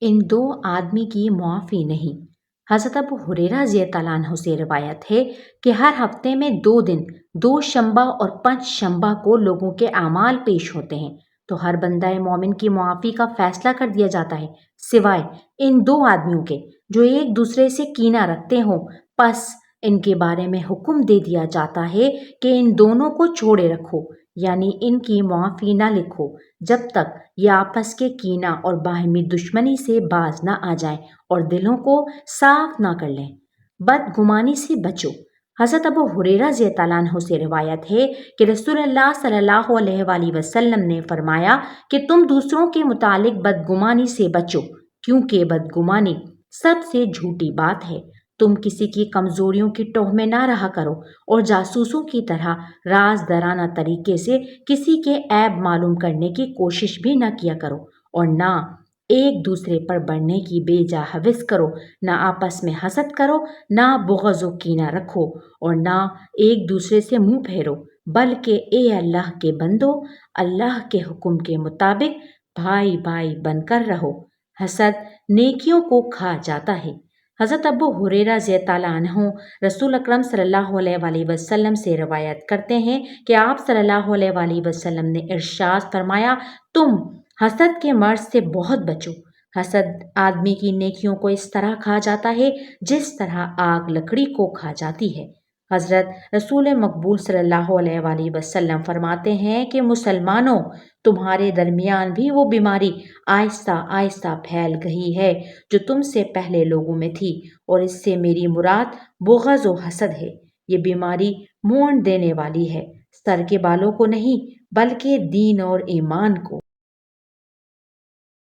ان دو آدمی کی معافی نہیں۔ حضرت ابو ہریرہ رضی اللہ عنہ سے روایت ہے کہ ہر ہفتے میں 2 دن، دوشنبہ اور پنج شنبہ کو لوگوں کے اعمال پیش ہوتے ہیں تو ہر بندہ مومن کی معافی کا فیصلہ کر دیا جاتا ہے، سوائے ان 2 آدمیوں کے جو ایک دوسرے سے کینہ رکھتے ہوں۔ پس ان کے بارے میں حکم دے دیا جاتا ہے کہ ان دونوں کو چھوڑے رکھو، یعنی ان کی معافی نہ لکھو جب تک یہ آپس کے کینہ اور باہمی دشمنی سے باز نہ آ جائیں اور دلوں کو صاف نہ کر لیں۔ بدگمانی سے بچو۔ حضرت ابو ہریرہ رضی اللہ عنہ سے روایت ہے کہ رسول اللہ صلی اللہ علیہ وآلہ وسلم نے فرمایا کہ تم دوسروں کے متعلق بدگمانی سے بچو، کیونکہ بدگمانی سب سے جھوٹی بات ہے۔ تم کسی کی کمزوریوں کی ٹوہ میں نہ رہا کرو اور جاسوسوں کی طرح رازدارانہ طریقے سے کسی کے عیب معلوم کرنے کی کوشش بھی نہ کیا کرو، اور نہ ایک دوسرے پر بڑھنے کی بے جا حوث کرو، نہ آپس میں حسد کرو، نہ بغض و کینہ رکھو، اور نہ ایک دوسرے سے منہ پھیرو، بلکہ اے اللہ کے بندو، اللہ کے حکم کے مطابق بھائی بھائی بن کر رہو۔ حسد نیکیوں کو کھا جاتا ہے۔ حضرت ابو ہریرہ رضی اللہ عنہ رسول اکرم صلی اللہ علیہ وآلہ وسلم سے روایت کرتے ہیں کہ آپ صلی اللہ علیہ وآلہ وسلم نے ارشاد فرمایا، تم حسد کے مرض سے بہت بچو۔ حسد آدمی کی نیکیوں کو اس طرح کھا جاتا ہے جس طرح آگ لکڑی کو کھا جاتی ہے۔ حضرت رسول مقبول صلی اللہ علیہ وآلہ وسلم فرماتے ہیں کہ مسلمانوں، تمہارے درمیان بھی وہ بیماری آہستہ آہستہ پھیل گئی ہے جو تم سے پہلے لوگوں میں تھی، اور اس سے میری مراد بغض و حسد ہے۔ یہ بیماری مونڈ دینے والی ہے، سر کے بالوں کو نہیں بلکہ دین اور ایمان کو۔